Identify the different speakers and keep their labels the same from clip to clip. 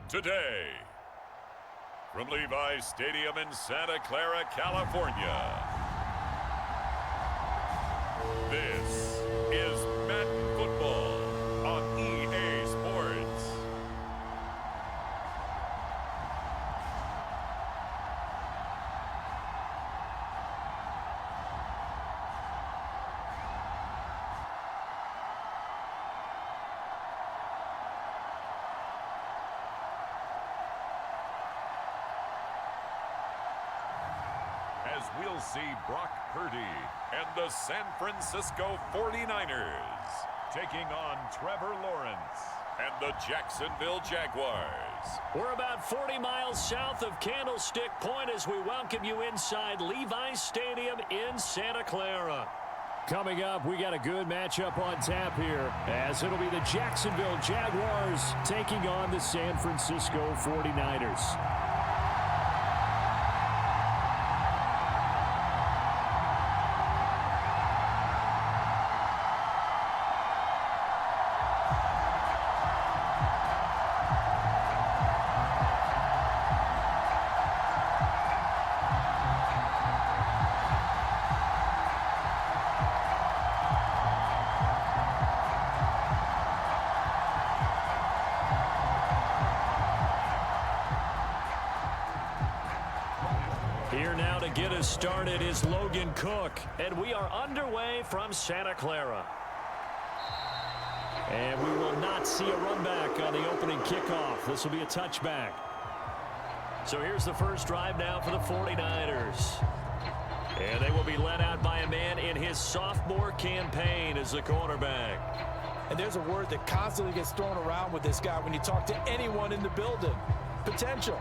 Speaker 1: today. From Levi's Stadium in Santa Clara, California, this is Madden Football on EA Sports. As we'll see Brock Purdy and the San Francisco 49ers taking on Trevor Lawrence and the Jacksonville Jaguars.
Speaker 2: We're about 40 miles south of Candlestick Point as we welcome you inside Levi's Stadium in Santa Clara. Coming up, we got a good matchup on tap here, as it'll be the Jacksonville Jaguars taking on the San Francisco 49ers. Here now to get us started is Logan Cook, and we are underway from Santa Clara. And we will not see a run back on the opening kickoff. This will be a touchback. So here's the first drive now for the 49ers. And they will be led out by a man in his sophomore campaign as the quarterback.
Speaker 3: And there's a word that constantly gets thrown around with this guy when you talk to anyone in the building. Potential.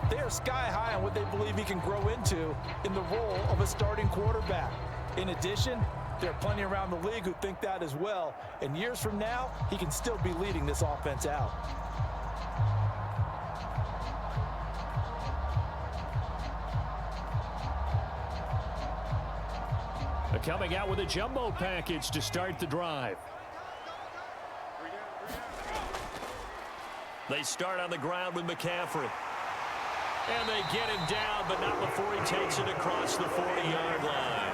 Speaker 3: They are sky high on what they believe he can grow into in the role of a starting quarterback. In addition, there are plenty around the league who think that as well. And years from now, he can still be leading this offense out.
Speaker 2: Coming out with a jumbo package to start the drive. They start on the ground with McCaffrey. And they get him down, but not before he takes it across the 40-yard line.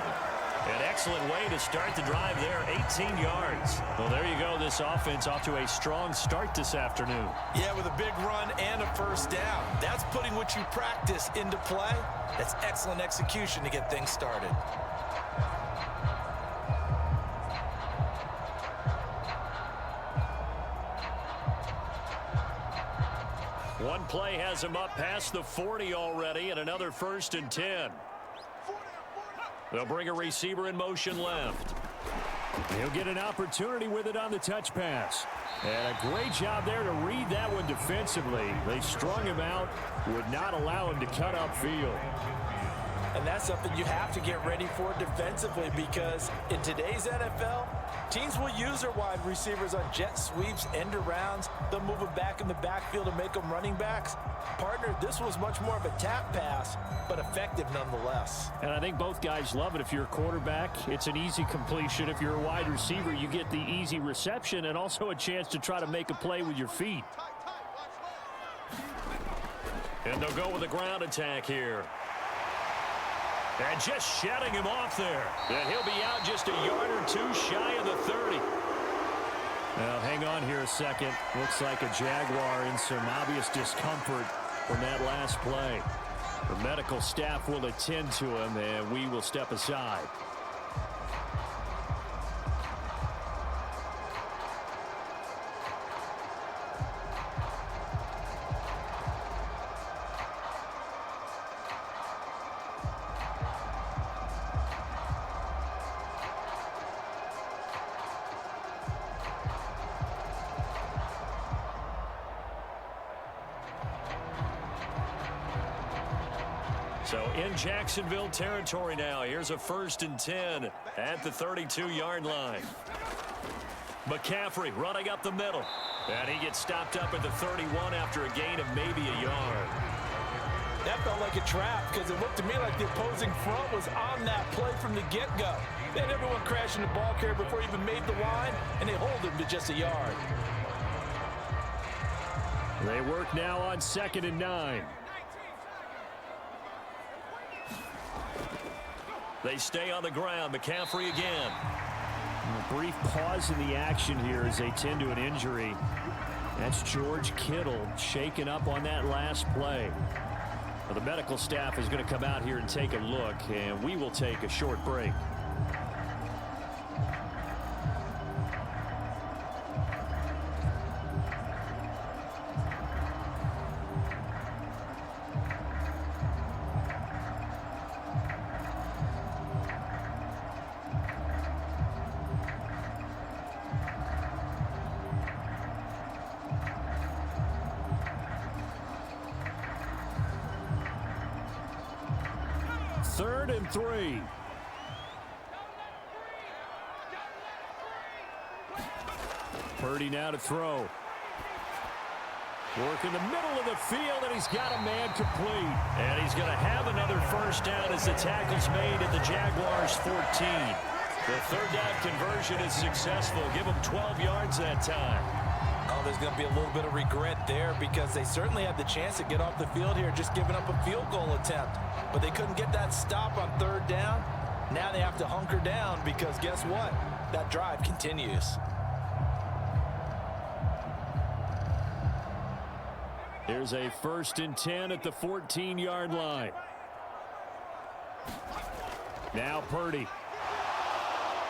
Speaker 2: An excellent way to start the drive there, 18 yards. Well, there you go. This offense off to a strong start this afternoon.
Speaker 3: Yeah, with a big run and a first down. That's putting what you practice into play. That's excellent execution to get things started.
Speaker 2: One play has him up past the 40 already, and another 1st and 10. They'll bring a receiver in motion left. He'll get an opportunity with it on the touch pass. And a great job there to read that one defensively. They strung him out, would not allow him to cut upfield.
Speaker 3: And that's something you have to get ready for defensively, because in today's NFL, teams will use their wide receivers on jet sweeps, end arounds. They'll move them back in the backfield and make them running backs. Partner, this was much more of a tap pass, but effective nonetheless.
Speaker 2: And I think both guys love it. If you're a quarterback, it's an easy completion. If you're a wide receiver, you get the easy reception and also a chance to try to make a play with your feet. And they'll go with a ground attack here. And just shutting him off there. And he'll be out just a yard or two shy of the 30. Now, hang on here a second. Looks like a Jaguar in some obvious discomfort from that last play. The medical staff will attend to him, and we will step aside. So in Jacksonville territory now. Here's a 1st and 10 at the 32-yard line. McCaffrey running up the middle. And he gets stopped up at the 31 after a gain of maybe a yard.
Speaker 3: That felt like a trap, because it looked to me like the opposing front was on that play from the get-go. They had everyone crashing the ball carrier before he even made the line, and they hold him to just a yard.
Speaker 2: They work now on 2nd and 9. They stay on the ground. McCaffrey again.
Speaker 4: A brief pause in the action here as they tend to an injury. That's George Kittle shaken up on that last play. Well, the medical staff is going to come out here and take a look, and we will take a short break.
Speaker 2: Third and 3. Purdy now to throw. Work in the middle of the field, and he's got a man complete. And he's going to have another first down as the tackle's made at the Jaguars 14. The third down conversion is successful. Give him 12 yards that time.
Speaker 3: Oh, there's going to be a little bit of regret there because they certainly had the chance to get off the field here, just giving up a field goal attempt. But they couldn't get that stop on third down. Now they have to hunker down because guess what? That drive continues.
Speaker 2: Here's a 1st and 10 at the 14-yard line. Now Purdy.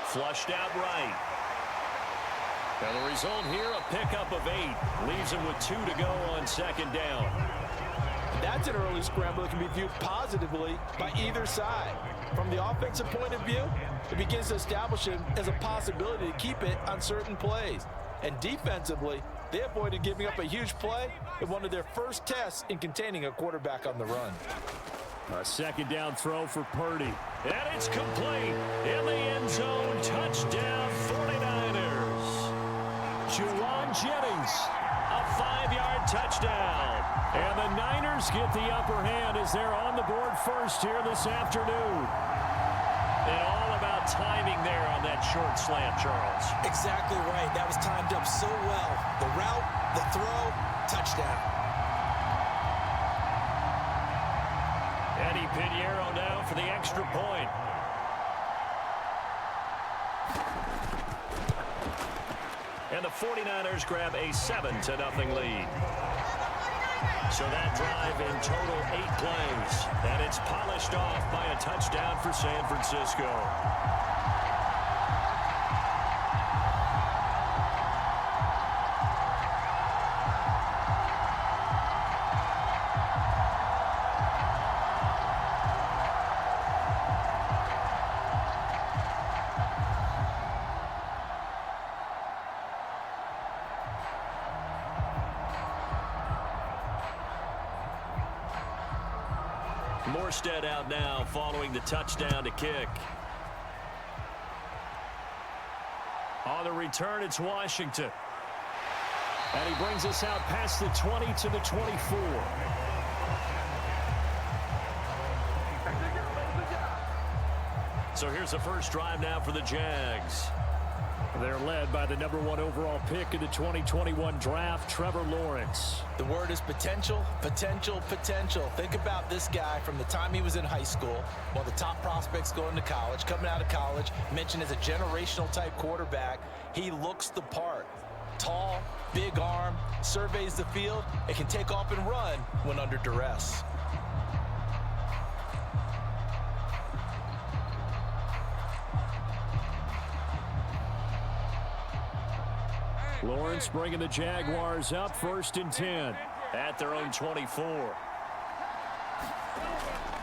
Speaker 2: Flushed out right. And the result here, a pickup of 8. Leaves him with 2 to go on 2nd down.
Speaker 3: That's an early scramble that can be viewed positively by either side. From the offensive point of view, it begins to establish him as a possibility to keep it on certain plays. And defensively, they avoided giving up a huge play in one of their first tests in containing a quarterback on the run.
Speaker 2: A 2nd down throw for Purdy. And it's complete. In the end zone, touchdown 49ers. Juwan Jennings, a 5-yard touchdown. And the Niners get the upper hand as they're on the board first here this afternoon. And all about timing there on that short slant, Charles.
Speaker 3: Exactly right. That was timed up so well. The route, the throw, touchdown.
Speaker 2: Eddie Pinheiro now for the extra point. And the 49ers grab a 7-0 lead. So that drive in total 8 plays. And it's polished off by a touchdown for San Francisco. Morstead out now following the touchdown to kick. On the return, it's Washington. And he brings us out past the 20 to the 24. So here's the first drive now for the Jags. They're led by the #1 overall pick in the 2021 draft, Trevor Lawrence.
Speaker 3: The word is potential, potential, potential. Think about this guy from the time he was in high school, while the top prospects going to college, coming out of college, mentioned as a generational type quarterback. He looks the part. Tall, big arm, surveys the field, and can take off and run when under duress.
Speaker 2: Lawrence bringing the Jaguars up 1st and 10 at their own 24.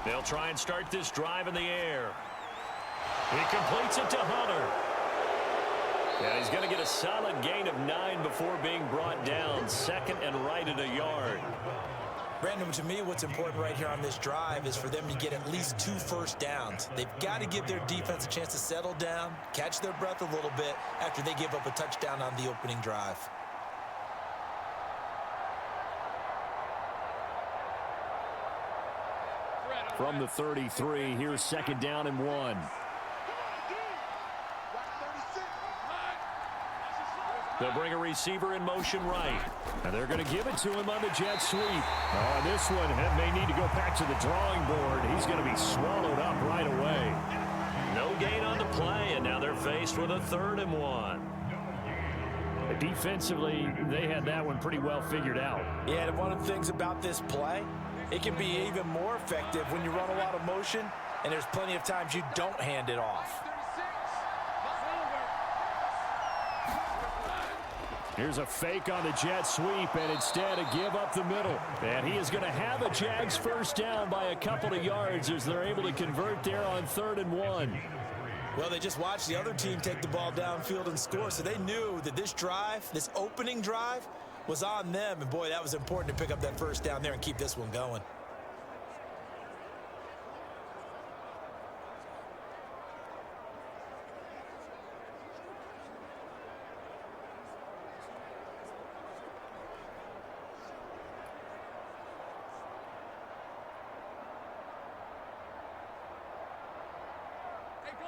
Speaker 2: They'll try and start this drive in the air. He completes it to Hunter. And he's going to get a solid gain of 9 before being brought down. 2nd and right at a yard.
Speaker 3: Brandon, to me, what's important right here on this drive is for them to get at least 2 first downs. They've got to give their defense a chance to settle down, catch their breath a little bit after they give up a touchdown on the opening drive.
Speaker 2: From the 33, here's 2nd down and 1. They'll bring a receiver in motion right.
Speaker 4: And they're going to give it to him on the jet sweep. Oh, this one may need to go back to the drawing board. He's going to be swallowed up right away.
Speaker 2: No gain on the play, and now they're faced with a 3rd and 1.
Speaker 4: Defensively, they had that one pretty well figured out.
Speaker 3: Yeah, and one of the things about this play, it can be even more effective when you run a lot of motion, and there's plenty of times you don't hand it off.
Speaker 4: Here's a fake on the jet sweep, and instead a give up the middle. And he is going to have a Jags first down by a couple of yards as they're able to convert there on 3rd and 1.
Speaker 3: Well, they just watched the other team take the ball downfield and score, so they knew that this drive, this opening drive, was on them. And, boy, that was important to pick up that first down there and keep this one going.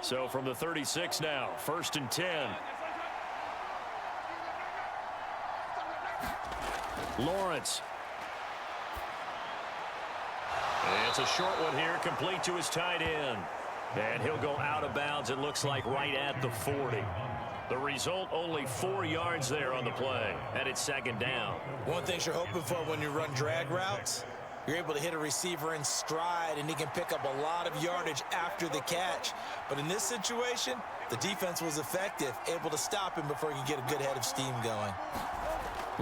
Speaker 2: So from the 36 now, 1st and 10.
Speaker 4: Lawrence.
Speaker 2: And it's a short one here, complete to his tight end. And he'll go out of bounds, it looks like right at the 40. The result, only 4 yards there on the play, and it's 2nd down.
Speaker 3: One thing you're hoping for when you run drag routes, you're able to hit a receiver in stride, and he can pick up a lot of yardage after the catch. But in this situation, the defense was effective, able to stop him before he could get a good head of steam going.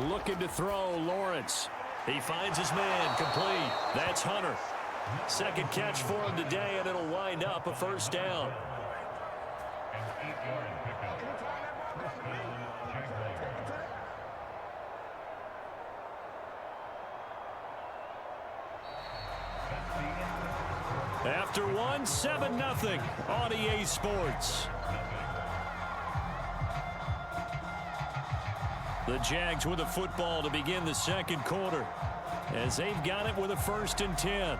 Speaker 4: Looking to throw, Lawrence.
Speaker 2: He finds his man, complete. That's Hunter. 2nd catch for him today, and it'll wind up a 1st down. After one, 7-0 on EA Sports. The Jags with a football to begin the 2nd quarter as they've got it with a 1st and 10.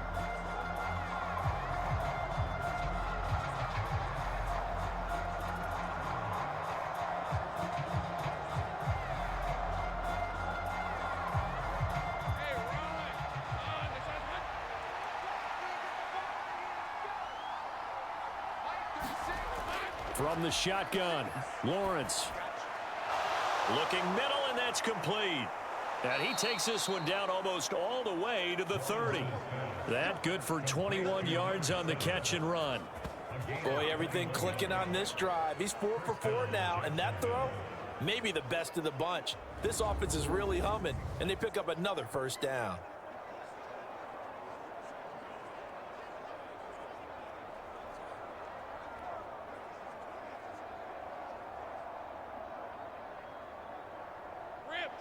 Speaker 4: From the shotgun, Lawrence.
Speaker 2: Looking middle, and that's complete. And he takes this one down almost all the way to the 30. That good for 21 yards on the catch and run.
Speaker 3: Boy, everything clicking on this drive. He's 4 for 4 now, and that throw, maybe the best of the bunch. This offense is really humming, and they pick up another 1st down.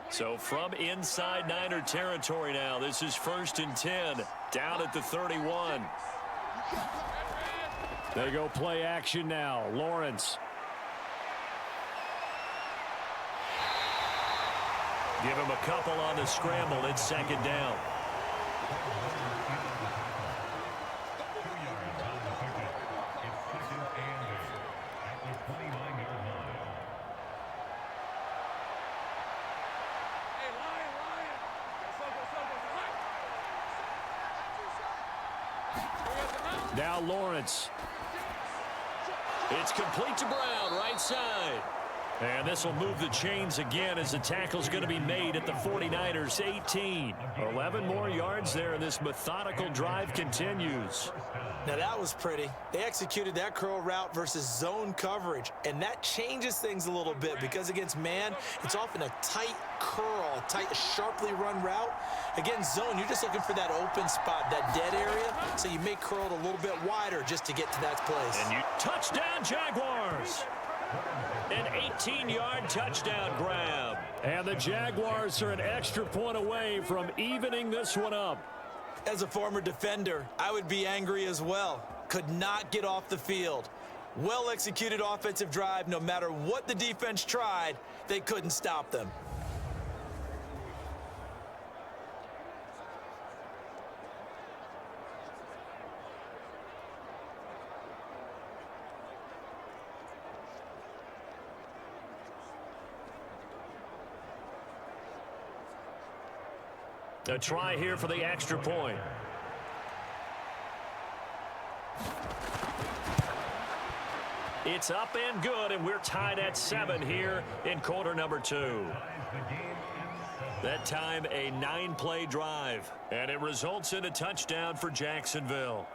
Speaker 2: So from inside Niner territory now, this is 1st and 10, down at the 31.
Speaker 4: They go play action now. Lawrence.
Speaker 2: Give him a couple on the scramble. It's 2nd down.
Speaker 4: Now Lawrence.
Speaker 2: It's complete to Brown, right side. And this will move the chains again as the tackle's going to be made at the 49ers 18. 11 more yards there, and this methodical drive continues.
Speaker 3: Now that was pretty. They executed that curl route versus zone coverage, and that changes things a little bit because against man, it's often a tight curl, a tight, sharply run route. Against zone, you're just looking for that open spot, that dead area, so you may curl it a little bit wider just to get to that place.
Speaker 2: And you touchdown Jaguars! An 18-yard touchdown grab.
Speaker 4: And the Jaguars are an extra point away from evening this one up.
Speaker 3: As a former defender, I would be angry as well. Could not get off the field. Well-executed offensive drive. No matter what the defense tried, they couldn't stop them.
Speaker 2: A try here for the extra point. It's up and good, and we're tied at 7 here in quarter number 2. That time a 9-play drive, and it results in a touchdown for Jacksonville.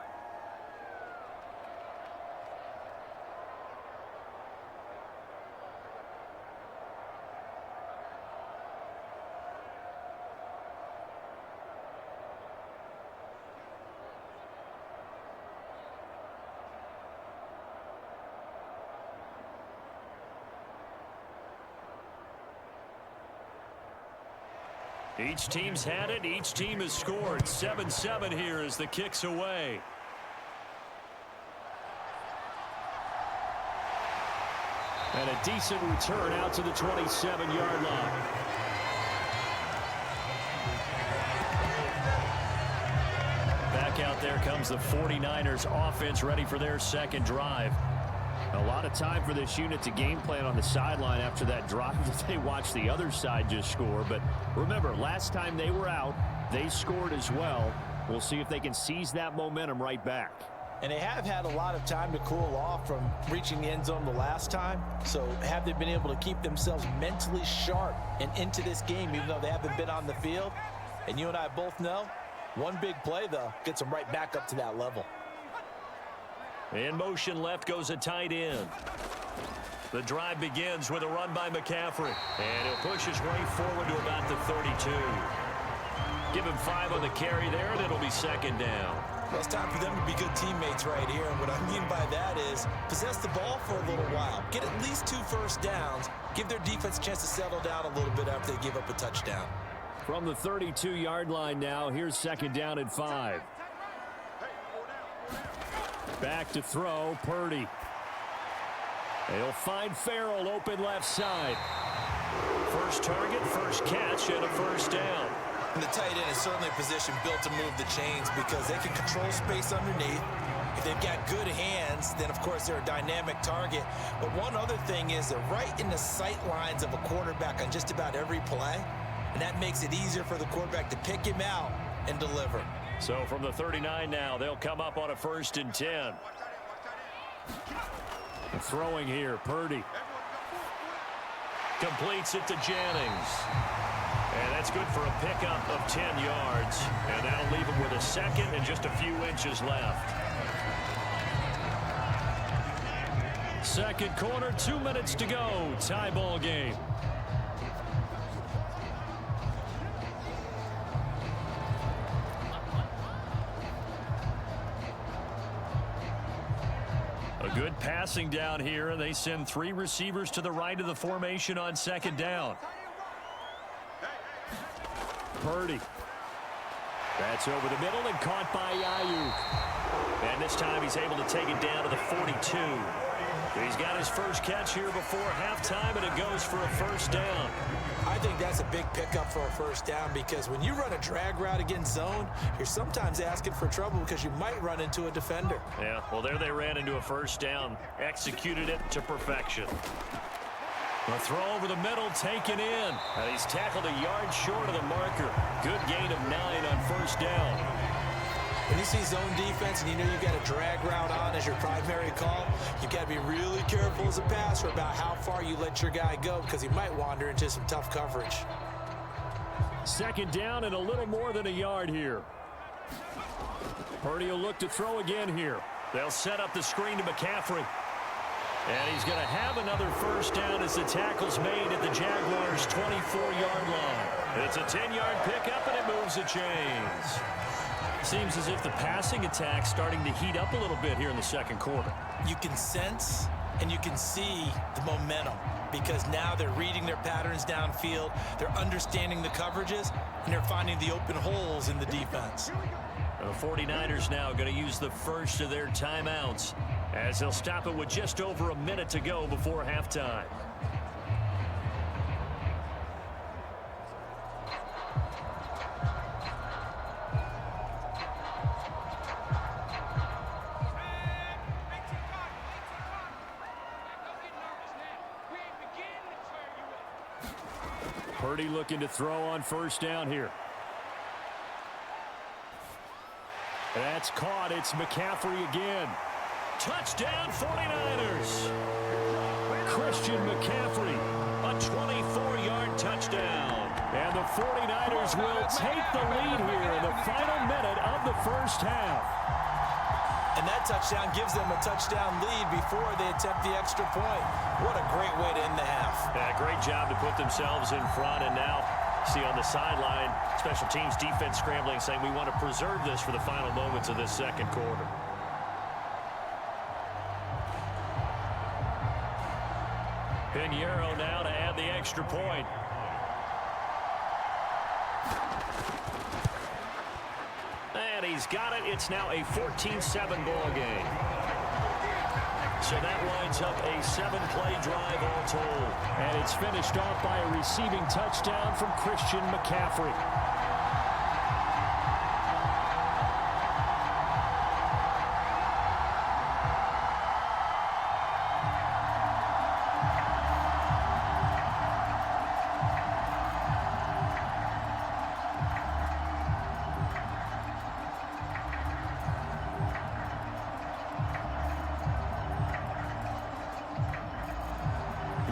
Speaker 2: Each team's had it. Each team has scored. 7-7 here as the kick's away. And a decent return out to the 27-yard line. Back out there comes the 49ers offense, ready for their second drive. A lot of time for this unit to game plan on the sideline after that drive that they watched the other side just score. But remember, last time they were out, they scored as well. We'll see if they can seize that momentum right back.
Speaker 3: And they have had a lot of time to cool off from reaching the end zone the last time. So have they been able to keep themselves mentally sharp and into this game, even though they haven't been on the field? And you and I both know, one big play, though, gets them right back up to that level.
Speaker 2: In motion left goes a tight end. The drive begins with a run by McCaffrey. And he'll push his way forward to about the 32. Give him 5 on the carry there, and it'll be second down.
Speaker 3: Well, it's time for them to be good teammates right here. And what I mean by that is possess the ball for a little while. Get at least 2 first downs. Give their defense a chance to settle down a little bit after they give up a touchdown.
Speaker 4: From the 32-yard line now, here's second down and 5. Back to throw, Purdy. They'll find Farrell open left side. First target, first catch, and a first down.
Speaker 3: And the tight end is certainly a position built to move the chains because they can control space underneath. If they've got good hands, then of course they're a dynamic target. But one other thing is they're right in the sight lines of a quarterback on just about every play. And that makes it easier for the quarterback to pick him out and deliver.
Speaker 2: So from the 39 now, they'll come up on a 1st and 10. Throwing here, Purdy. Completes it to Jennings. And that's good for a pickup of 10 yards. And that'll leave him with a second and just a few inches left. Second quarter, 2 minutes to go. Tie ball game. A good passing down here, and they send 3 receivers to the right of the formation on second down. Purdy. That's over the middle and caught by Ayuk. And this time he's able to take it down to the 42. He's got his first catch here before halftime, and it goes for a first down.
Speaker 3: I think that's a big pickup for a first down because when you run a drag route against zone, you're sometimes asking for trouble because you might run into a defender.
Speaker 2: Yeah, well, there they ran into a first down. Executed it to perfection. A throw over the middle, taken in. And he's tackled a yard short of the marker. Good gain of 9 on first down.
Speaker 3: When you see zone defense and you know you've got a drag route on as your primary call, you've got to be really careful as a passer about how far you let your guy go because he might wander into some tough coverage.
Speaker 4: Second down and a little more than a yard here. Purdy will look to throw again here.
Speaker 2: They'll set up the screen to McCaffrey. And he's going to have another first down as the tackle's made at the Jaguars' 24-yard line. It's a 10-yard pickup, and it moves the chains. Seems as if the passing attack's starting to heat up a little bit here in the second quarter.
Speaker 3: You can sense and you can see the momentum because now they're reading their patterns downfield, they're understanding the coverages, and they're finding the open holes in the defense.
Speaker 2: The 49ers now going to use the first of their timeouts as they'll stop it with just over a minute to go before halftime.
Speaker 4: Purdy looking to throw on first down here. That's caught. It's McCaffrey again. Touchdown 49ers. Christian McCaffrey, a 24-yard touchdown. And the 49ers will take the lead here in the final minute of the first half.
Speaker 3: And that touchdown gives them a touchdown lead before they attempt the extra point. What a great way to end the half.
Speaker 2: Yeah, great job to put themselves in front. And now, see on the sideline, special teams defense scrambling, saying we want to preserve this for the final moments of this second quarter. Pinheiro now to add the extra point. And he's got it. It's now a 14-7 ball game. So that winds up a 7-play drive all told.
Speaker 4: And it's finished off by a receiving touchdown from Christian McCaffrey.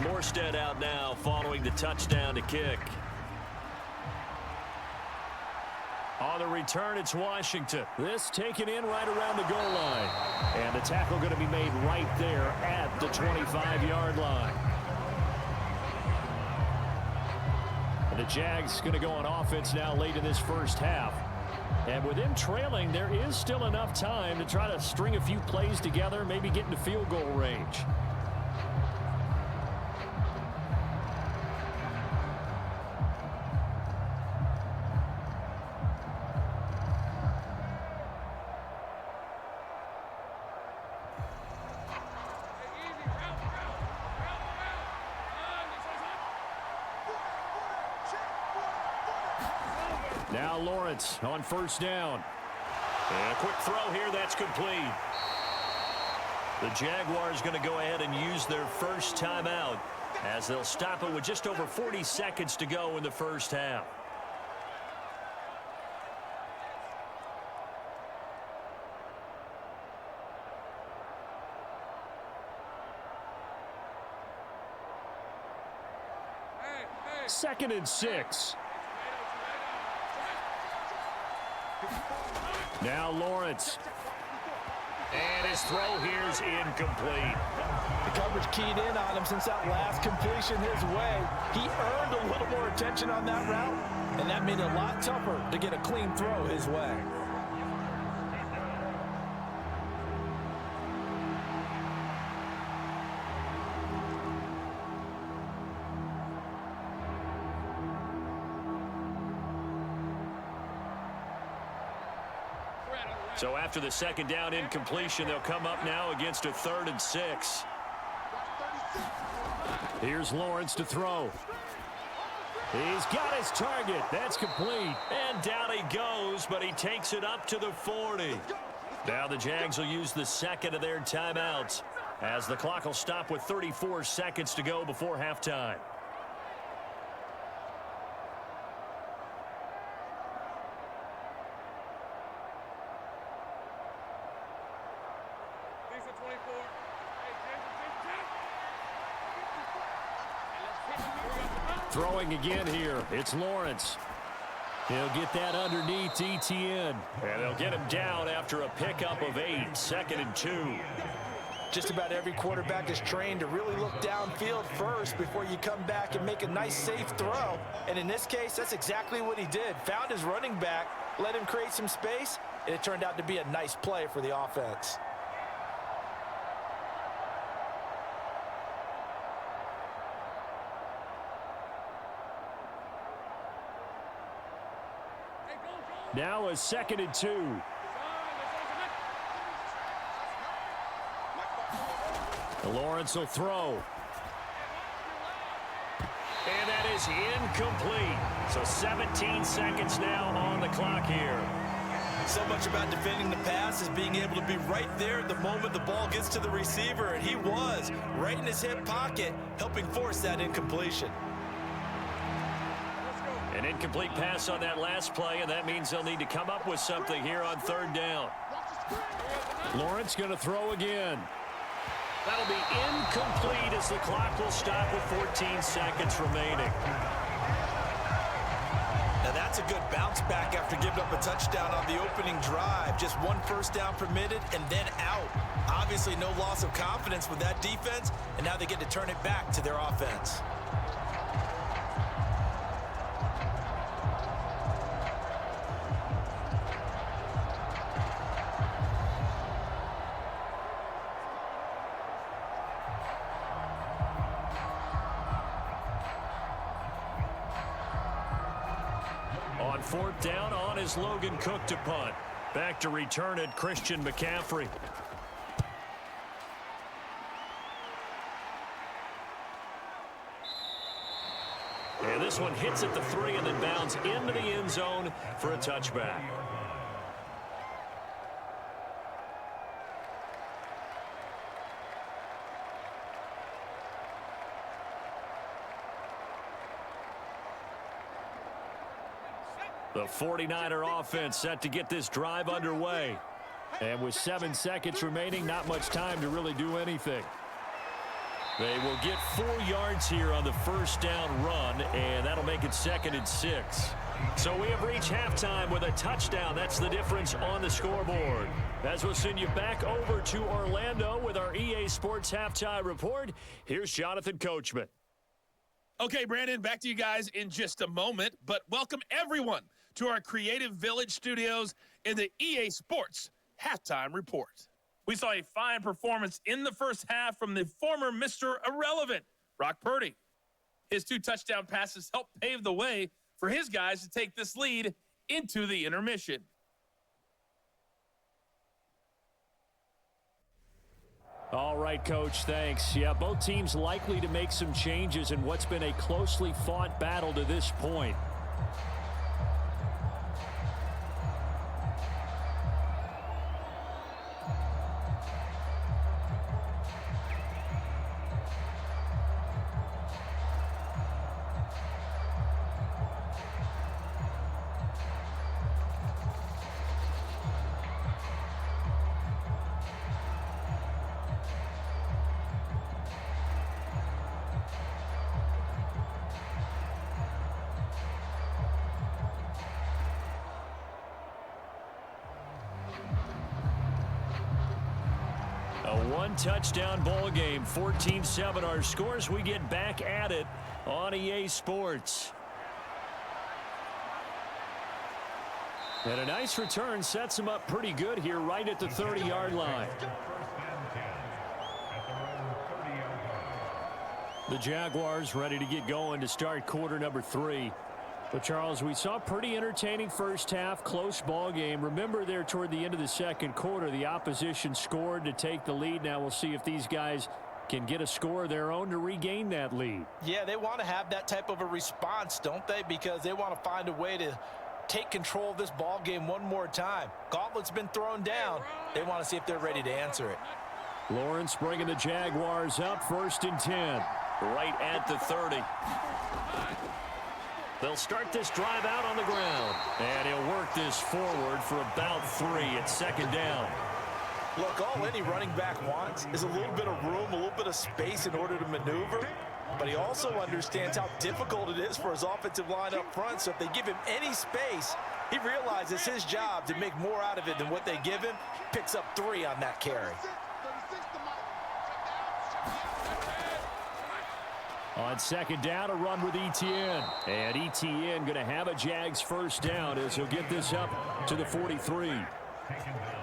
Speaker 2: Morstead out now following the touchdown to kick. On the return, it's Washington.
Speaker 4: This taken in right around the goal line. And the tackle going to be made right there at the 25-yard line. And the Jags going to go on offense now late in this first half. And with them trailing, there is still enough time to try to string a few plays together, maybe get into field goal range. Now Lawrence on first down.
Speaker 2: And a quick throw here, that's complete. The Jaguars going to go ahead and use their first timeout as they'll stop it with just over 40 seconds to go in the first half.
Speaker 4: Second and 6. Now Lawrence.
Speaker 2: And his throw here is incomplete.
Speaker 3: The coverage keyed in on him since that last completion his way. He earned a little more attention on that route, and that made it a lot tougher to get a clean throw his way.
Speaker 2: So after the second down incompletion, they'll come up now against a 3rd and 6.
Speaker 4: Here's Lawrence to throw. He's got his target. That's complete.
Speaker 2: And down he goes, but he takes it up to the 40. Now the Jags will use the second of their timeouts as the clock will stop with 34 seconds to go before halftime.
Speaker 4: Throwing again here. It's Lawrence. He'll get that underneath ETN.
Speaker 2: And they'll get him down after a pickup of 8. 2nd and 2.
Speaker 3: Just about every quarterback is trained to really look downfield first before you come back and make a nice, safe throw. And in this case, that's exactly what he did. Found his running back, let him create some space, and it turned out to be a nice play for the offense.
Speaker 4: Now a 2nd and 2. Lawrence will throw.
Speaker 2: And that is incomplete. So 17 seconds now on the clock here.
Speaker 3: So much about defending the pass is being able to be right there at the moment the ball gets to the receiver, and he was right in his hip pocket, helping force that incompletion.
Speaker 2: And An incomplete pass on that last play, and that means they'll need to come up with something here on third down.
Speaker 4: Lawrence going to throw again.
Speaker 2: That'll be incomplete as the clock will stop with 14 seconds remaining.
Speaker 3: Now that's a good bounce back after giving up a touchdown on the opening drive. Just one first down permitted and then out. Obviously no loss of confidence with that defense, and now they get to turn it back to their offense.
Speaker 2: On fourth down, on is Logan Cook to punt. Back to return it, Christian McCaffrey. And this one hits at the 3 and then bounds into the end zone for a touchback. The 49er offense set to get this drive underway.
Speaker 4: And with 7 seconds remaining, not much time to really do anything.
Speaker 2: They will get 4 yards here on the first down run, and that'll make it 2nd and 6. So we have reached halftime with a touchdown. That's the difference on the scoreboard. As we'll send you back over to Orlando with our EA Sports Halftime Report, here's Jonathan Coachman.
Speaker 5: Okay, Brandon, back to you guys in just a moment, but welcome everyone to our Creative Village studios in the EA Sports Halftime Report. We saw a fine performance in the first half from the former Mr. Irrelevant, Brock Purdy. His 2 touchdown passes helped pave the way for his guys to take this lead into the intermission.
Speaker 4: All right, Coach, thanks. Yeah, both teams likely to make some changes in what's been a closely fought battle to this point. Touchdown ball game, 14-7 our scores. We get back at it on EA Sports. And a nice return sets them up pretty good here right at the 30-yard line. The Jaguars ready to get going to start quarter number 3. But, Charles, we saw a pretty entertaining first half, close ball game. Remember there toward the end of the second quarter, the opposition scored to take the lead. Now we'll see if these guys can get a score of their own to regain that lead.
Speaker 3: Yeah, they want to have that type of a response, don't they? Because they want to find a way to take control of this ball game one more time. Gauntlet's been thrown down. They want to see if they're ready to answer it.
Speaker 4: Lawrence bringing the Jaguars up, 1st and 10.
Speaker 2: Right at the 30. They'll start this drive out on the ground. And he'll work this forward for about 3 at 2nd down.
Speaker 3: Look, all any running back wants is a little bit of room, a little bit of space in order to maneuver. But he also understands how difficult it is for his offensive line up front. So if they give him any space, he realizes his job to make more out of it than what they give him. Picks up 3 on that carry.
Speaker 4: On 2nd down, a run with Etienne. And Etienne going to have a Jags first down as he'll get this up to the 43.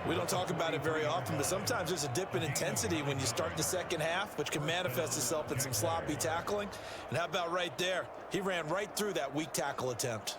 Speaker 3: We don't talk about it very often, but sometimes there's a dip in intensity when you start the second half, which can manifest itself in some sloppy tackling. And how about right there? He ran right through that weak tackle attempt.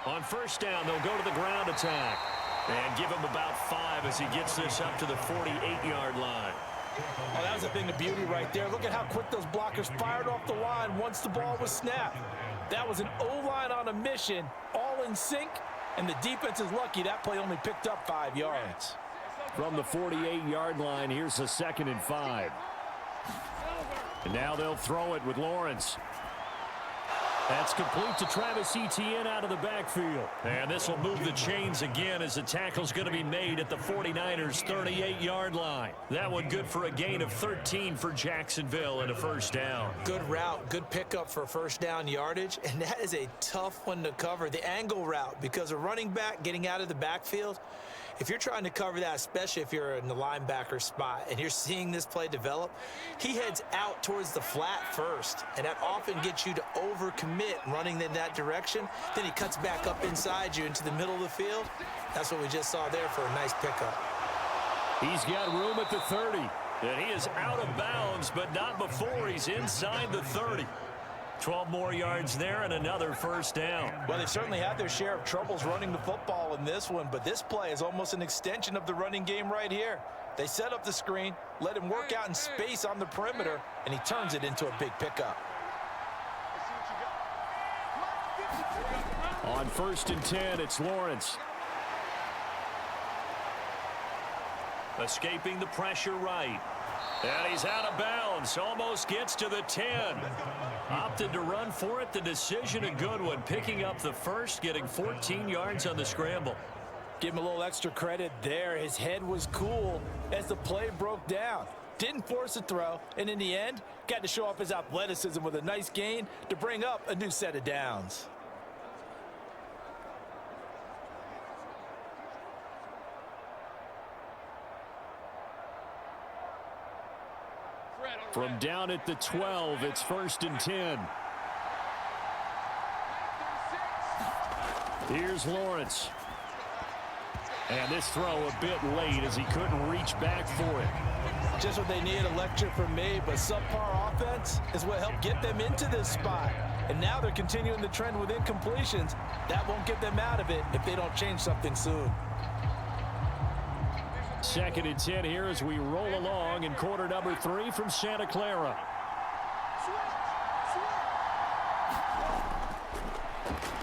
Speaker 2: On first down, they'll go to the ground attack. And give him about 5 as he gets this up to the 48-yard line.
Speaker 3: Oh, that was a thing of beauty right there. Look at how quick those blockers fired off the line once the ball was snapped. That was an O-line on a mission, all in sync, and the defense is lucky that play only picked up 5 yards.
Speaker 4: From the 48-yard line, here's a 2nd and 5. And now they'll throw it with Lawrence. That's complete to Travis Etienne out of the backfield.
Speaker 2: And this will move the chains again as the tackle's going to be made at the 49ers' 38-yard line. That one good for a gain of 13 for Jacksonville and a first down.
Speaker 3: Good route, good pickup for first down yardage, and that is a tough one to cover. The angle route, because a running back getting out of the backfield, if you're trying to cover that, especially if you're in the linebacker spot and you're seeing this play develop, he heads out towards the flat first, and that often gets you to overcommit running in that direction. Then he cuts back up inside you into the middle of the field. That's what we just saw there for a nice pickup.
Speaker 4: He's got room at the 30.
Speaker 2: And he is out of bounds, but not before he's inside the 30. 12 more yards there and another first down.
Speaker 3: Well, they've certainly had their share of troubles running the football in this one, but this play is almost an extension of the running game right here. They set up the screen, let him work out in space on the perimeter, and he turns it into a big pickup.
Speaker 4: On 1st and 10, it's Lawrence.
Speaker 2: Escaping the pressure right. And he's out of bounds. Almost gets to the 10. Opted to run for it. The decision a good one. Picking up the first, getting 14 yards on the scramble.
Speaker 3: Give him a little extra credit there. His head was cool as the play broke down. Didn't force a throw, and in the end, got to show off his athleticism with a nice gain to bring up a new set of downs.
Speaker 4: From down at the 12, it's 1st and 10. Here's Lawrence. And this throw a bit late as he couldn't reach back for it.
Speaker 3: Just what they need, a lecture from me, but subpar offense is what helped get them into this spot. And now they're continuing the trend with incompletions. That won't get them out of it if they don't change something soon.
Speaker 4: 2nd and 10 here as we roll along in quarter number 3 from Santa Clara.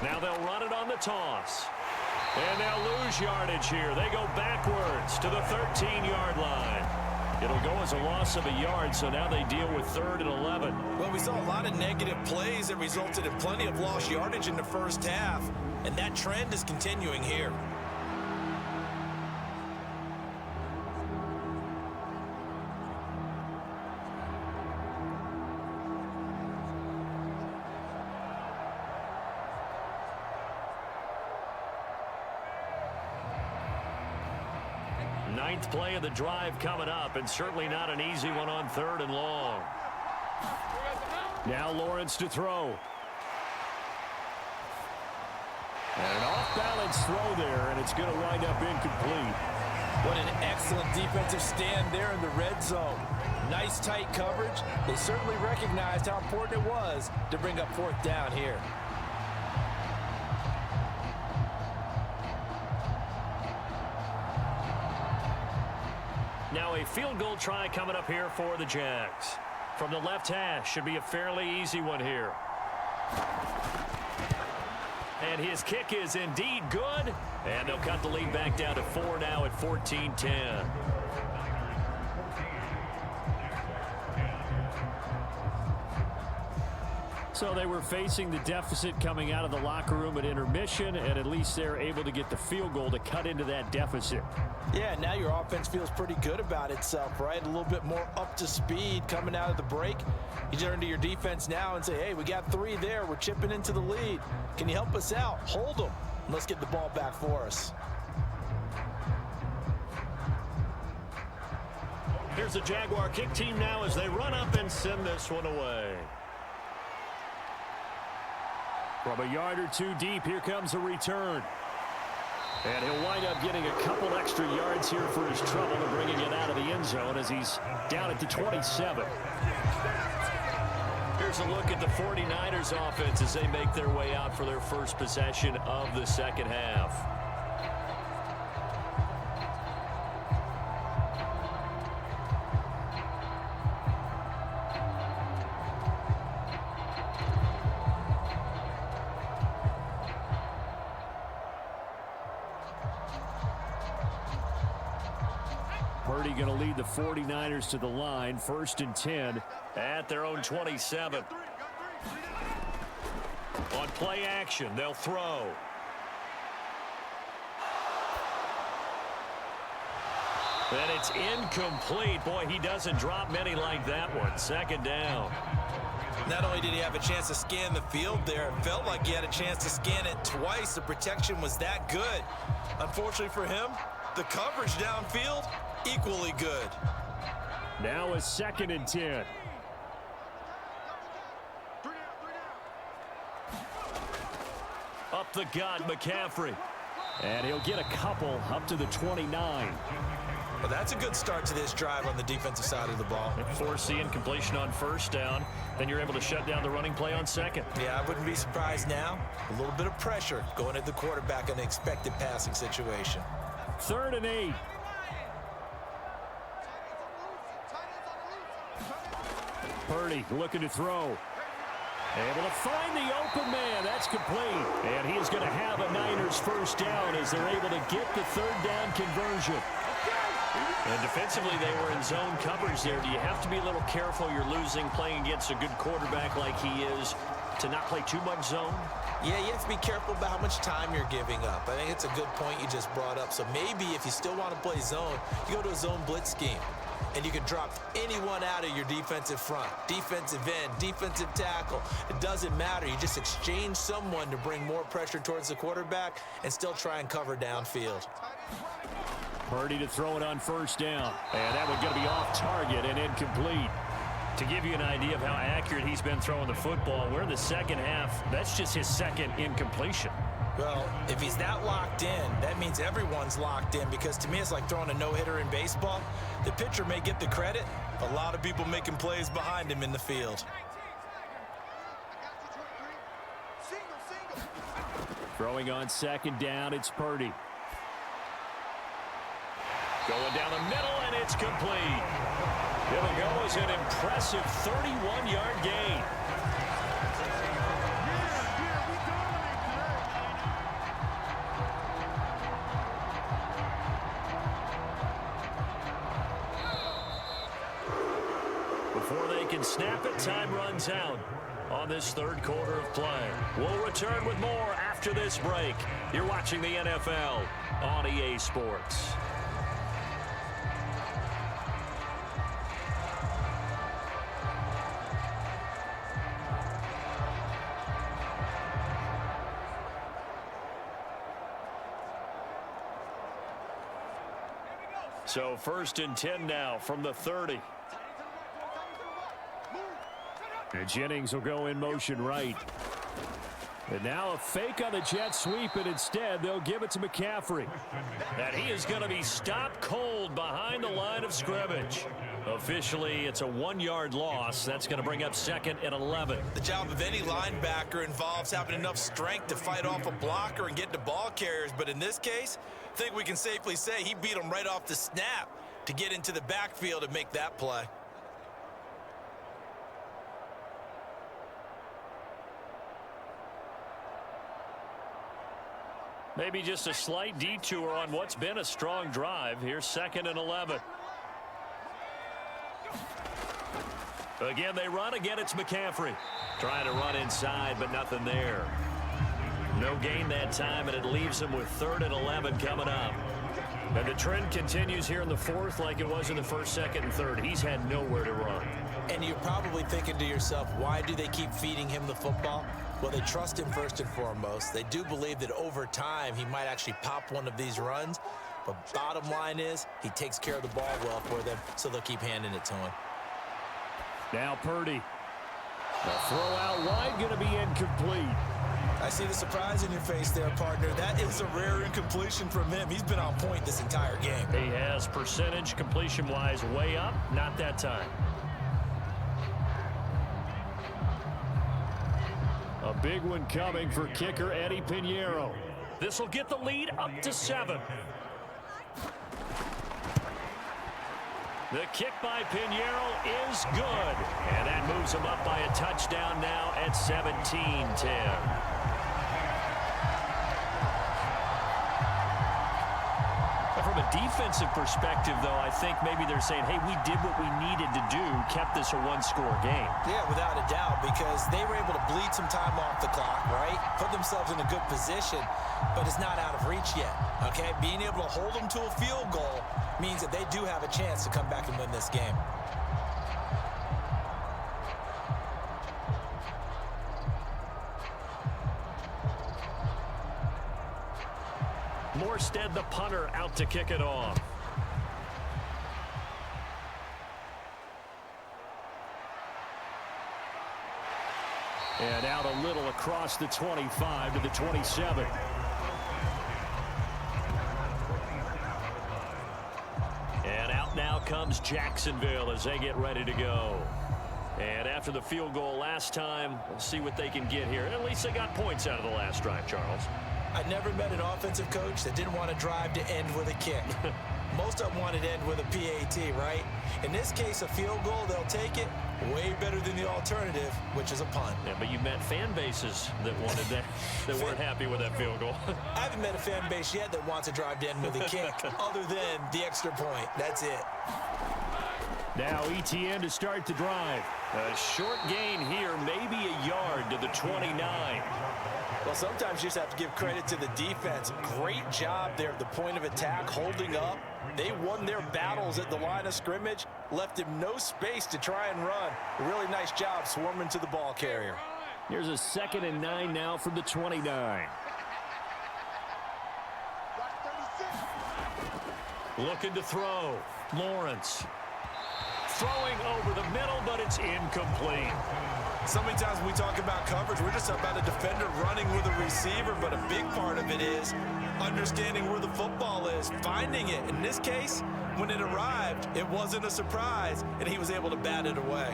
Speaker 2: Now they'll run it on the toss. And they'll lose yardage here. They go backwards to the 13-yard line. It'll go as a loss of a yard, so now they deal with 3rd and 11.
Speaker 3: Well, we saw a lot of negative plays that resulted in plenty of lost yardage in the first half, and that trend is continuing here.
Speaker 2: Ninth play of the drive coming up, and certainly not an easy one on 3rd and long.
Speaker 4: Now Lawrence to throw. And an off-balance throw there, and it's going to wind up incomplete.
Speaker 3: What an excellent defensive stand there in the red zone. Nice tight coverage. They certainly recognized how important it was to bring up 4th down here.
Speaker 2: Now a field goal try coming up here for the Jags. From the left hash, should be a fairly easy one here. And his kick is indeed good. And they'll cut the lead back down to 4 now at 14-10.
Speaker 4: So they were facing the deficit coming out of the locker room at intermission, and at least they're able to get the field goal to cut into that deficit.
Speaker 3: Yeah, now your offense feels pretty good about itself, right? A little bit more up to speed coming out of the break. You turn to your defense now and say, hey, we got 3 there. We're chipping into the lead. Can you help us out? Hold them. And let's get the ball back for us.
Speaker 2: Here's the Jaguar kick team now as they run up and send this one away.
Speaker 4: From a yard or 2 deep, here comes a return. And he'll wind up getting a couple extra yards here for his trouble and bringing it out of the end zone as he's down at the 27.
Speaker 2: Here's a look at the 49ers offense as they make their way out for their first possession of the second half.
Speaker 4: Purdy going to lead the 49ers to the line. 1st and 10
Speaker 2: at their own 27. On play action, they'll throw. And it's incomplete. Boy, he doesn't drop many like that one. 2nd down.
Speaker 3: Not only did he have a chance to scan the field there, it felt like he had a chance to scan it twice. The protection was that good. Unfortunately for him, the coverage downfield, equally good.
Speaker 4: Now a 2nd and 10.
Speaker 2: Up the gut, McCaffrey.
Speaker 4: And he'll get a couple up to the 29.
Speaker 3: Well, that's a good start to this drive on the defensive side of the ball.
Speaker 2: Force the incompletion on 1st down. Then you're able to shut down the running play on 2nd.
Speaker 3: Yeah, I wouldn't be surprised now. A little bit of pressure going at the quarterback in an expected passing situation.
Speaker 4: 3rd and 8. Purdy looking to throw. Able to find the open man. That's complete. And he is going to have a Niners 1st down as they're able to get the 3rd down conversion.
Speaker 2: And defensively, they were in zone coverage there. Do you have to be a little careful? You're losing playing against a good quarterback like he is to not play too much zone?
Speaker 3: Yeah, you have to be careful about how much time you're giving up. I think it's a good point you just brought up. So maybe if you still want to play zone, you go to a zone blitz scheme. And you can drop anyone out of your defensive front, defensive end, defensive tackle. It doesn't matter. You just exchange someone to bring more pressure towards the quarterback and still try and cover downfield.
Speaker 4: Purdy to throw it on 1st down. And that one's going to be off target and incomplete.
Speaker 2: To give you an idea of how accurate he's been throwing the football, we're in the 2nd half. That's just his 2nd incompletion.
Speaker 3: Well, if he's that locked in, that means everyone's locked in, because to me it's like throwing a no-hitter in baseball. The pitcher may get the credit, a lot of people making plays behind him in the field.
Speaker 4: Throwing on 2nd down, it's Purdy.
Speaker 2: Going down the middle, and it's complete. It'll go as an impressive 31-yard gain. Before they can snap it, time runs out on this 3rd quarter of play. We'll return with more after this break. You're watching the NFL on EA Sports. So 1st and 10 now from the 30.
Speaker 4: And Jennings will go in motion right. And now a fake on the jet sweep, and instead they'll give it to McCaffrey.
Speaker 2: And he is going to be stopped cold behind the line of scrimmage. Officially, it's a 1-yard loss. That's going to bring up 2nd and 11.
Speaker 3: The job of any linebacker involves having enough strength to fight off a blocker and get to ball carriers. But in this case, I think we can safely say he beat him right off the snap to get into the backfield and make that play.
Speaker 2: Maybe just a slight detour on what's been a strong drive. Here's 2nd and 11. Again, they run. Again, it's McCaffrey. Trying to run inside, but nothing there. No gain that time, and it leaves him with 3rd and 11 coming up. And the trend continues here in the 4th like it was in the 1st, 2nd, and 3rd. He's had nowhere to run.
Speaker 3: And you're probably thinking to yourself, why do they keep feeding him the football? Well, they trust him first and foremost. They do believe that over time he might actually pop one of these runs. But bottom line is he takes care of the ball well for them, so they'll keep handing it to him.
Speaker 4: Now Purdy. The throw out wide going to be incomplete.
Speaker 3: I see the surprise in your face there, partner. That is a rare incompletion from him. He's been on point this entire game.
Speaker 2: He has percentage completion-wise way up. Not that time.
Speaker 4: A big one coming for kicker Eddie Pinheiro.
Speaker 2: This will get the lead up to 7. The kick by Pinheiro is good. And that moves him up by a touchdown now at 17-10. From a
Speaker 4: defensive perspective, though, I think maybe they're saying, hey, we did what we needed to do, kept this a one-score game.
Speaker 3: Yeah, without a doubt, because they were able to bleed some time off the clock, right? Put themselves in a good position, but it's not out of reach yet, okay? Being able to hold them to a field goal means that they do have a chance to come back and win this game.
Speaker 4: Morstead, the punter, out to kick it off. And out a little across the 25 to the 27. And out now comes Jacksonville as they get ready to go. And after the field goal last time, we'll see what they can get here. At least they got points out of the last drive, Charles.
Speaker 3: I never met an offensive coach that didn't want to drive to end with a kick. Most of them wanted to end with a PAT, right? In this case, a field goal, they'll take it. Way better than the alternative, which is a punt.
Speaker 4: Yeah, but you met fan bases that wanted that, that weren't happy with that field goal.
Speaker 3: I haven't met a fan base yet that wants to drive to end with a kick, other than the extra point. That's it.
Speaker 4: Now ETN to start the drive. A short gain here, maybe a yard to the 29.
Speaker 3: Well, sometimes you just have to give credit to the defense. Great job there at the point of attack, holding up. They won their battles at the line of scrimmage, left him no space to try and run. A really nice job swarming to the ball carrier.
Speaker 4: Here's a 2nd and 9 now from the 29. Looking to throw. Lawrence. Throwing over the middle, but it's incomplete.
Speaker 3: So many times when we talk about coverage, we're just about a defender running with a receiver, but a big part of it is understanding where the football is, finding it. In this case, when it arrived, it wasn't a surprise, and he was able to bat it away.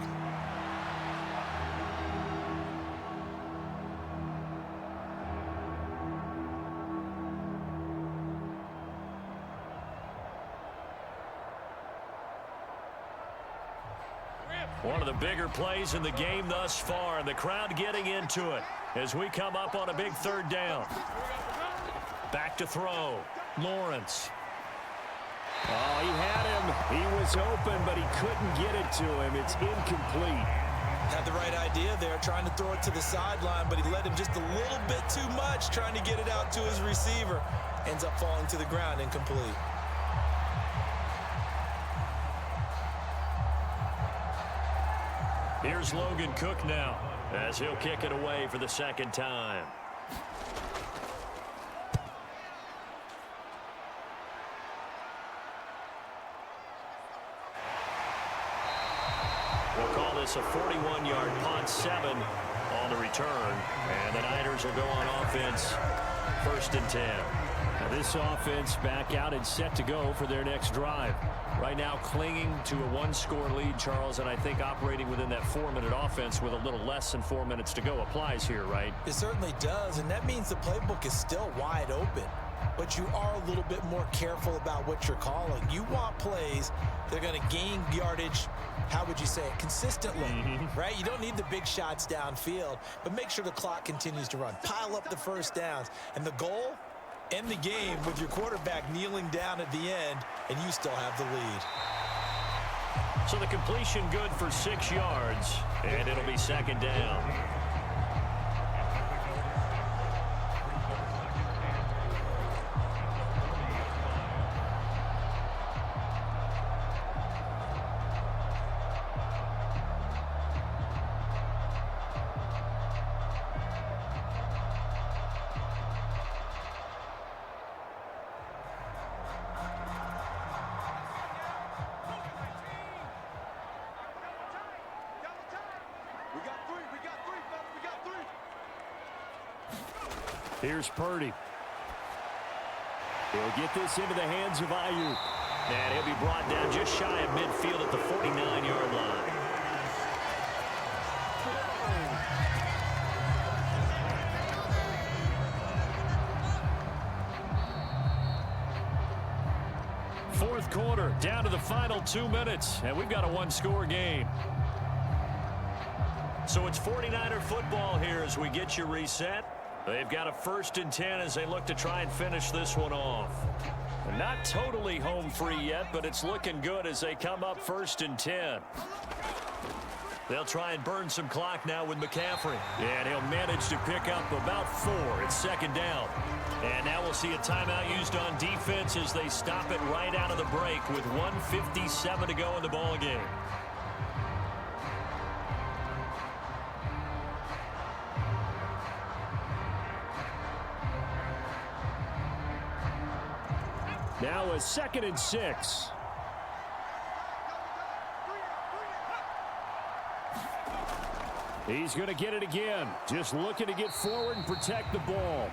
Speaker 4: One of the bigger plays in the game thus far, and the crowd getting into it as we come up on a big 3rd down. Back to throw. Lawrence. Oh, he had him. He was open, but he couldn't get it to him. It's incomplete.
Speaker 3: Had the right idea there, trying to throw it to the sideline, but he let him just a little bit too much, trying to get it out to his receiver. Ends up falling to the ground, incomplete.
Speaker 4: Here's Logan Cook now as he'll kick it away for the 2nd time. We'll call this a 41-yard punt, 7 on the return. And the Niners will go on offense, 1st and 10. Now this offense back out and set to go for their next drive. Right now clinging to a 1-score lead, Charles, and I think operating within that 4-minute offense with a little less than 4 minutes to go applies here, right?
Speaker 3: It certainly does, and that means the playbook is still wide open. But you are a little bit more careful about what you're calling. You want plays that are going to gain yardage, how would you say it, consistently, right? You don't need the big shots downfield, but make sure the clock continues to run. Pile up the first downs, and the goal, end the game with your quarterback kneeling down at the end, and you still have the lead.
Speaker 4: So the completion good for 6 yards, and it'll be 2nd down. Here's Purdy. He'll get this into the hands of Ayuk. And he'll be brought down just shy of midfield at the 49-yard line. Fourth quarter, down to the final 2 minutes, and we've got a 1-score game. So it's 49er football here as we get you reset. They've got a 1st and 10 as they look to try and finish this one off. And
Speaker 2: Not totally home free yet, but it's looking good as they come up 1st and 10. They'll try and burn some clock now with McCaffrey. And he'll manage to pick up about 4. It's 2nd down. And now we'll see a timeout used on defense as they stop it right out of the break with 1:57 to go in the ball game.
Speaker 4: Now a 2nd and 6. He's going to get it again. Just looking to get forward and protect the ball.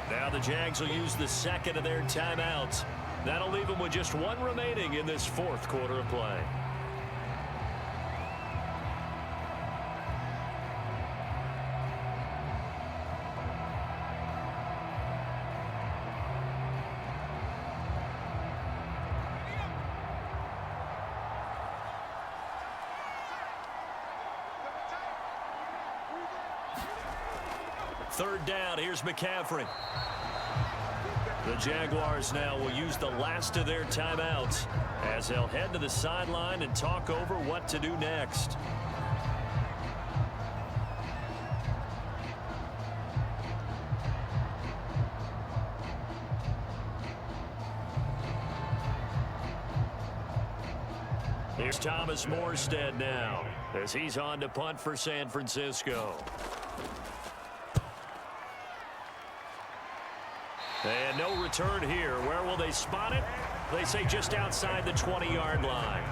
Speaker 2: Now the Jags will use the 2nd of their timeouts. That'll leave them with just 1 remaining in this 4th quarter of play. Third down, here's McCaffrey. The Jaguars now will use the last of their timeouts as they'll head to the sideline and talk over what to do next. Here's Thomas Morstead now as he's on to punt for San Francisco. And no return here. Where will they spot it? They say just outside the 20-yard line.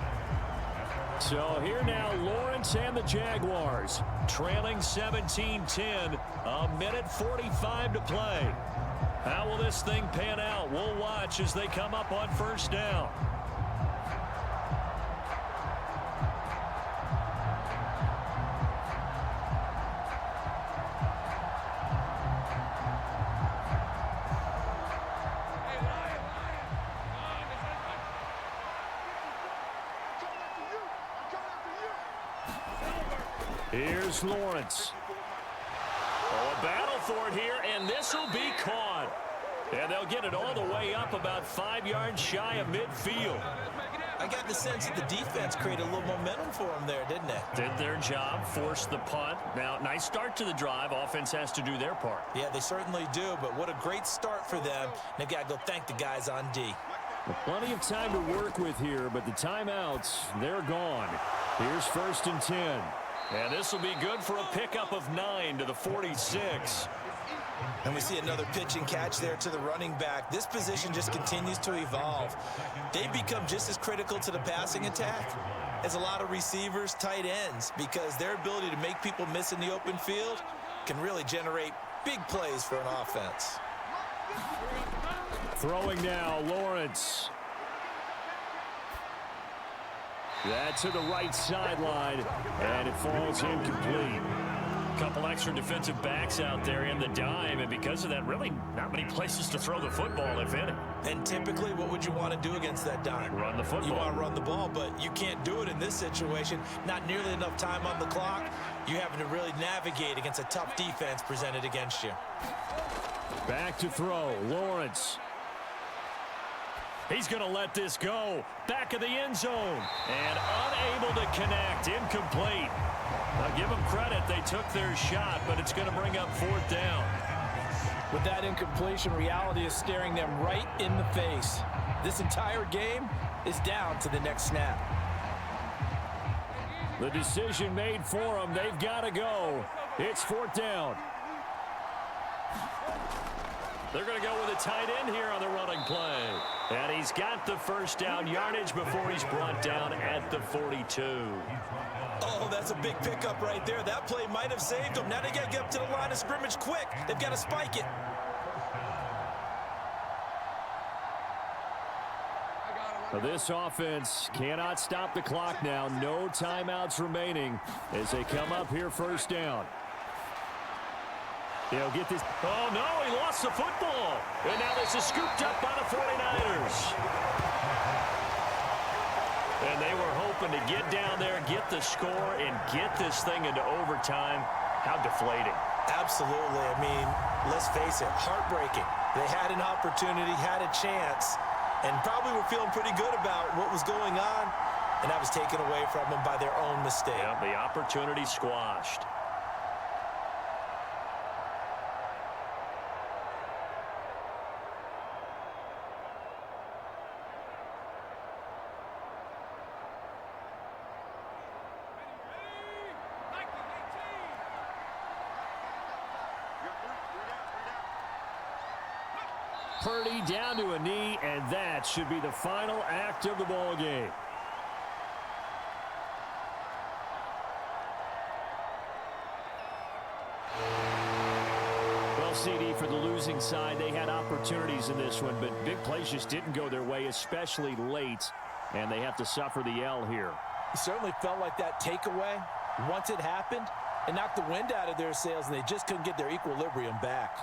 Speaker 4: So here now, Lawrence and the Jaguars.
Speaker 2: Trailing 17-10, a minute 45 to play. How will this thing pan out? We'll watch as they come up on 1st down.
Speaker 4: Here's Lawrence.
Speaker 2: Oh, a battle for it here, and this will be caught. And they'll get it all the way up about 5 yards shy of midfield.
Speaker 3: I got the sense that the defense created a little momentum for them there, didn't it?
Speaker 2: Did their job, forced the punt. Now, nice start to the drive. Offense has to do their part.
Speaker 3: Yeah, they certainly do, but what a great start for them. They've got to go thank the guys on D.
Speaker 4: Well, plenty of time to work with here, but the timeouts, they're gone. Here's 1st and 10.
Speaker 2: And this will be good for a pickup of 9 to the 46.
Speaker 3: And we see another pitch and catch there to the running back. This position just continues to evolve. They become just as critical to the passing attack as a lot of receivers, tight ends, because their ability to make people miss in the open field can really generate big plays for an offense.
Speaker 4: Throwing now, Lawrence. That's to the right sideline, and it falls incomplete.
Speaker 2: Couple extra defensive backs out there in the dime, and because of that, really not many places to throw the football, if any.
Speaker 3: And typically, what would you want to do against that dime?
Speaker 2: Run the football.
Speaker 3: You want to run the ball, but you can't do it in this situation. Not nearly enough time on the clock. You having to really navigate against a tough defense presented against you.
Speaker 4: Back to throw, Lawrence.
Speaker 2: He's going to let this go. Back of the end zone. And unable to connect. Incomplete. Now give them credit. They took their shot, but it's going to bring up 4th down.
Speaker 3: With that incompletion, reality is staring them right in the face. This entire game is down to the next snap.
Speaker 4: The decision made for them. They've got to go. It's 4th down.
Speaker 2: They're going to go with a tight end here on the running play. And he's got the 1st down yardage before he's brought down at the 42.
Speaker 3: Oh, that's a big pickup right there. That play might have saved them. Now they got to get up to the line of scrimmage quick. They've got to spike it.
Speaker 4: This offense cannot stop the clock now. No timeouts remaining as they come up here 1st down. They'll get this.
Speaker 2: Oh, no, he lost the football. And now this is scooped up by the 49ers. And they were hoping to get down there, get the score, and get this thing into overtime. How deflating.
Speaker 3: Absolutely. I mean, let's face it, heartbreaking. They had an opportunity, had a chance, and probably were feeling pretty good about what was going on, and that was taken away from them by their own mistake.
Speaker 2: Yeah, the opportunity squashed.
Speaker 4: Purdy down to a knee, and that should be the final act of the ball game. Well, CD, for the losing side, they had opportunities in this one, but big plays just didn't go their way, especially late, and they have to suffer the L here.
Speaker 3: It certainly felt like that takeaway, once it happened, it knocked the wind out of their sails, and they just couldn't get their equilibrium back.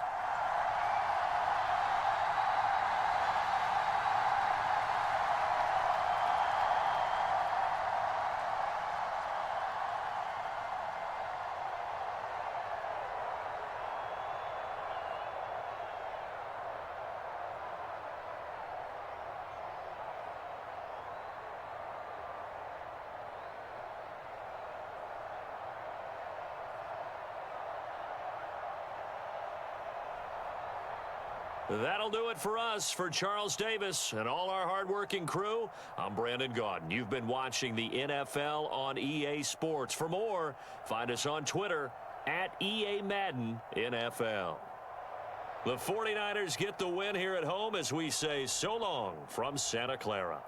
Speaker 2: That'll do it for us. For Charles Davis and all our hardworking crew, I'm Brandon Gaudin. You've been watching the NFL on EA Sports. For more, find us on Twitter at EA Madden NFL. The 49ers get the win here at home as we say so long from Santa Clara.